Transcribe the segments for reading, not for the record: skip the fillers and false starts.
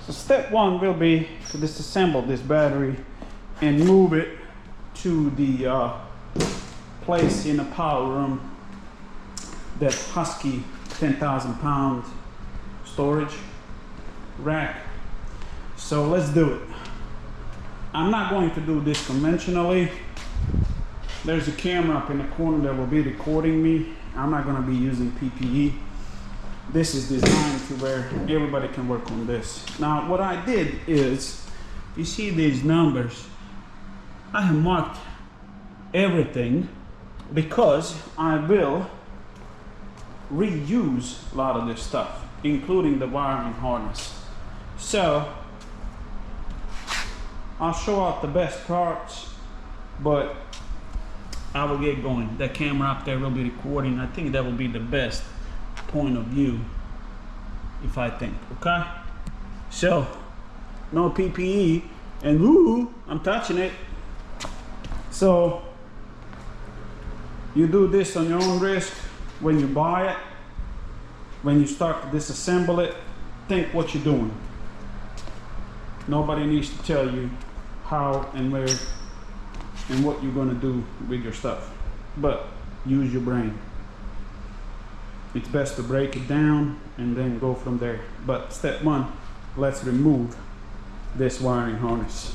So step one will be to disassemble this battery and move it to the place in the power room, that Husky 10,000 pound storage rack. So let's do it. I'm not going to do this conventionally. There's a camera up in the corner that will be recording me. I'm not going to be using PPE. This is designed to where everybody can work on this. Now what I did is, you see these numbers, I have marked everything because I will reuse a lot of this stuff, including the wiring harness. So I'll show out the best parts, but I will get going. That camera up there will be recording. I think that will be the best point of view, if I think, okay? So no PPE, and woo, I'm touching it. So you do this on your own risk. When you buy it, when you start to disassemble it, think what you're doing. Nobody needs to tell you how and where and what you're going to do with your stuff, but use your brain. It's best to break it down and then go from there. But step one, let's remove this wiring harness.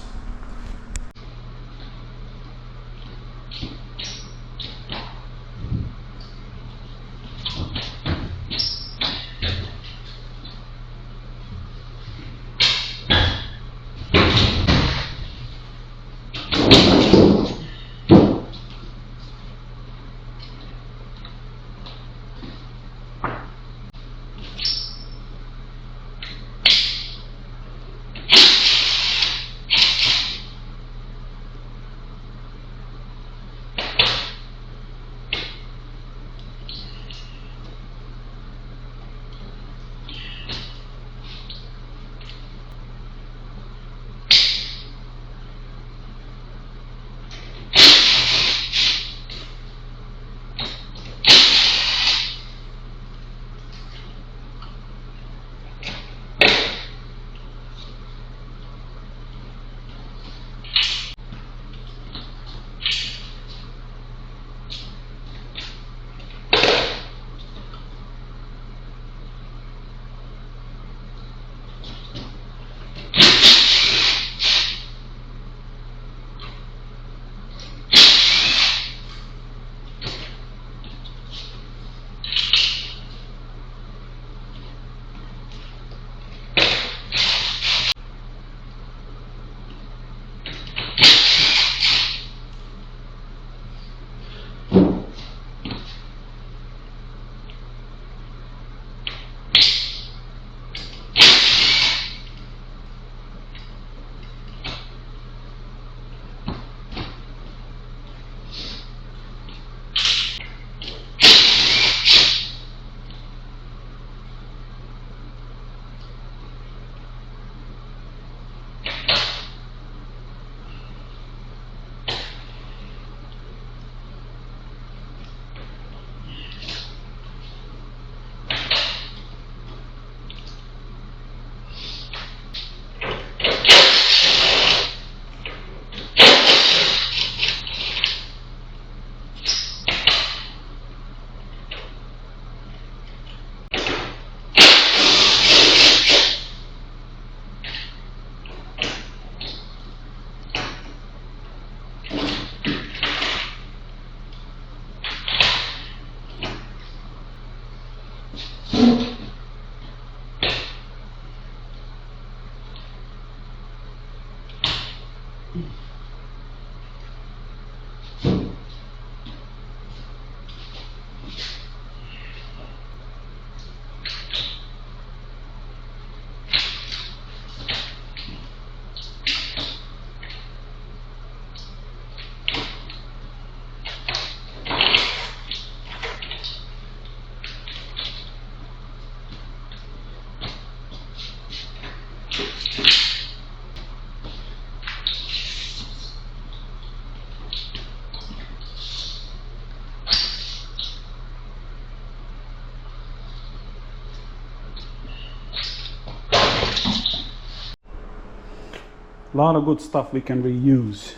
A lot of good stuff we can reuse.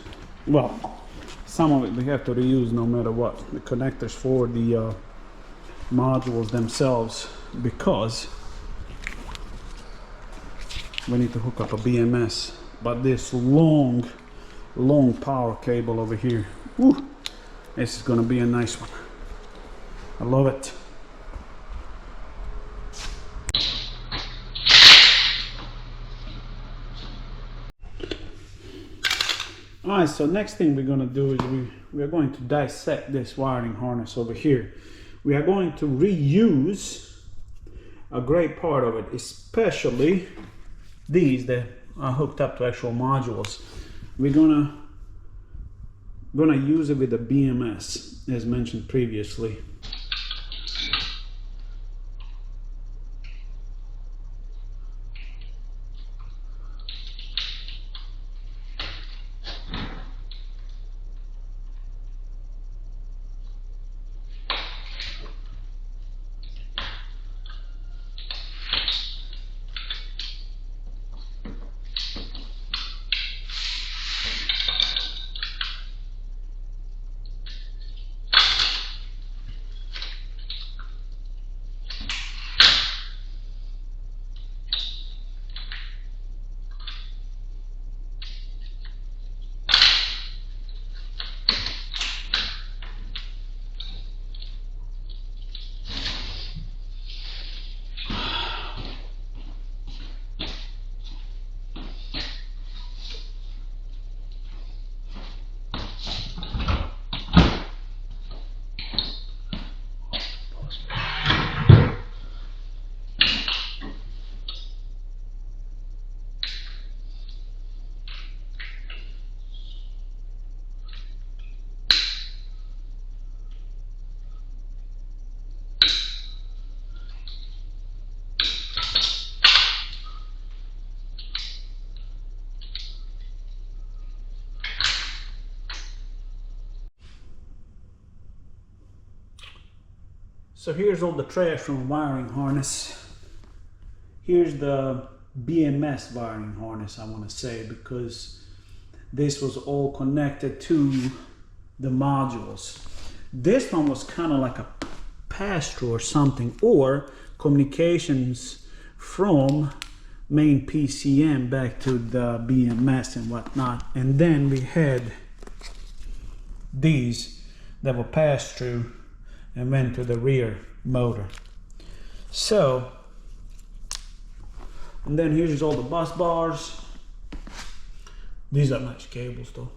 Well, some of it we have to reuse no matter what. The connectors for the modules themselves, because we need to hook up a BMS. But this long power cable over here, woo, this is gonna be a nice one. I love it. Alright, so next thing we're gonna do is we're going to dissect this wiring harness over here. We are going to reuse a great part of it, especially these that are hooked up to actual modules. We're gonna use it with the BMS, as mentioned previously. So here's all the trash from wiring harness. Here's the BMS wiring harness, I want to say, because this was all connected to the modules. This one was kind of like a pass-through or something, or communications from main PCM back to the BMS and whatnot. And then we had these that were passed through and went to the rear motor. So, and then here's all the bus bars. These are nice cables though.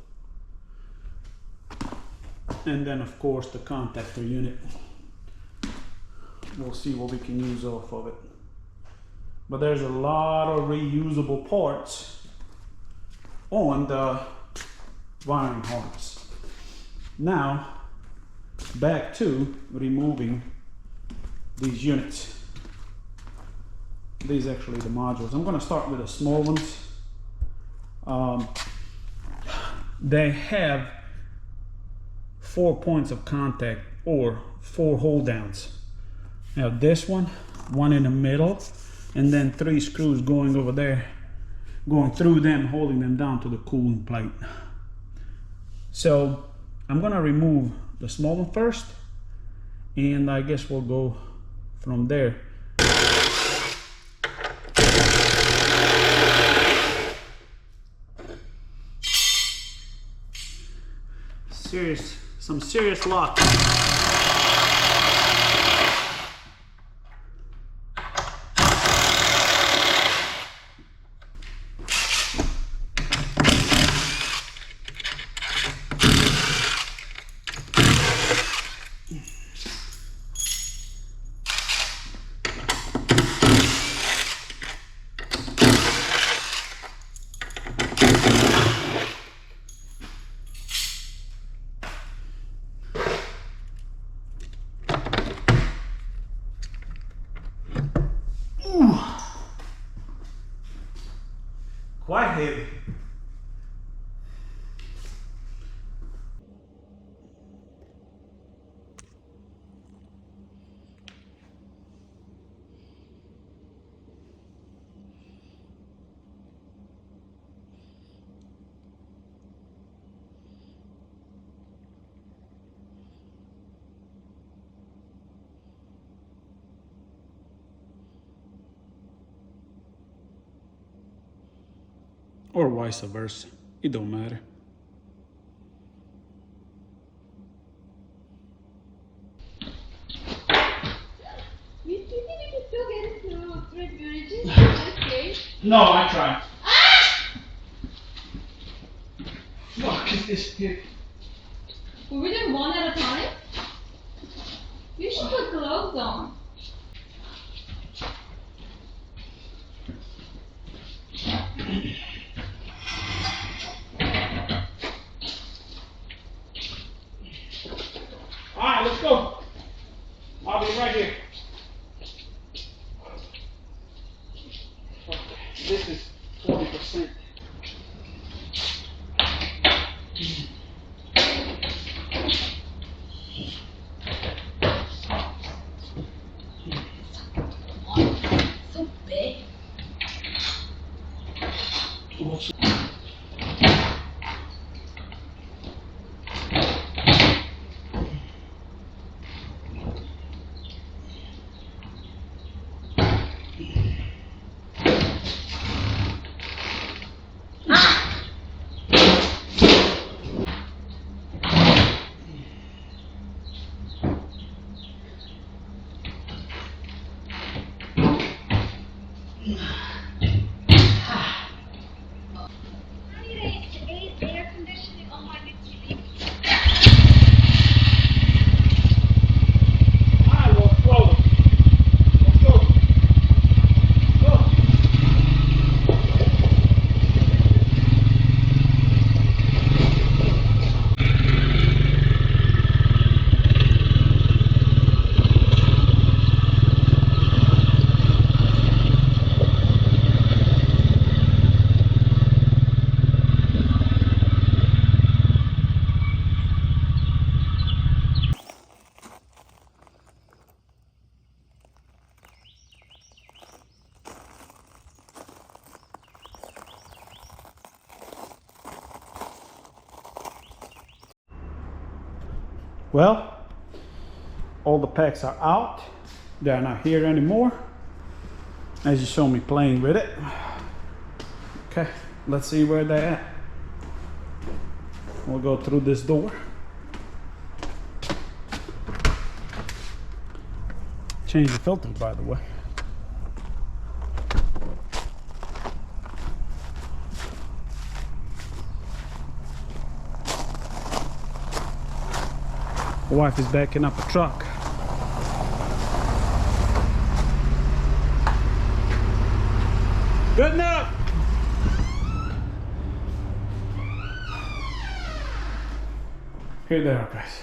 And then of course the contactor unit. We'll see what we can use off of it. But there's a lot of reusable parts on the wiring harness. Now, back to removing these units. These are actually the modules. I'm going to start with the small ones. They have 4 points of contact or 4 hold downs. Now this one in the middle, and then 3 screws going over there, going through them, holding them down to the cooling plate. So I'm going to remove the small one first, and I guess we'll go from there. Some serious lock. Quite heavy. or vice versa. It don't matter. You think you can still get it through thread bridges? Okay. No, I tried. Fuck is this here? Were we doing one at a time? You should put gloves on. Alright, let's go. I'll be right here. This is 40%. So big. Air conditioning on my new TV. Alright, well, slowly. Let's go. Go. Well, all the packs are out. They're not here anymore. As you saw me playing with it. Okay, let's see where they're at. We'll go through this door. Change the filter, by the way. My wife is backing up a truck. Good enough. Here they are, guys.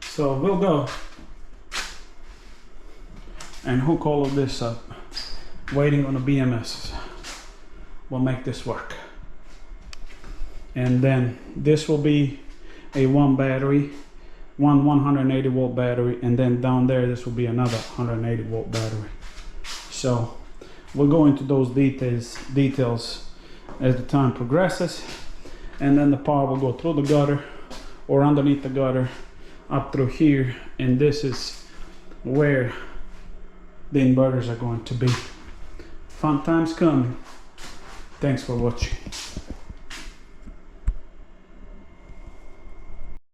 So we'll go and hook all of this up. Waiting on the BMS. We'll make this work. And then this will be a one battery, one 180 volt battery, and then down there this will be another 180 volt battery. So we'll go into those details as the time progresses, and then the power will go through the gutter or underneath the gutter up through here, and this is where the inverters are going to be. Fun times coming. Thanks for watching.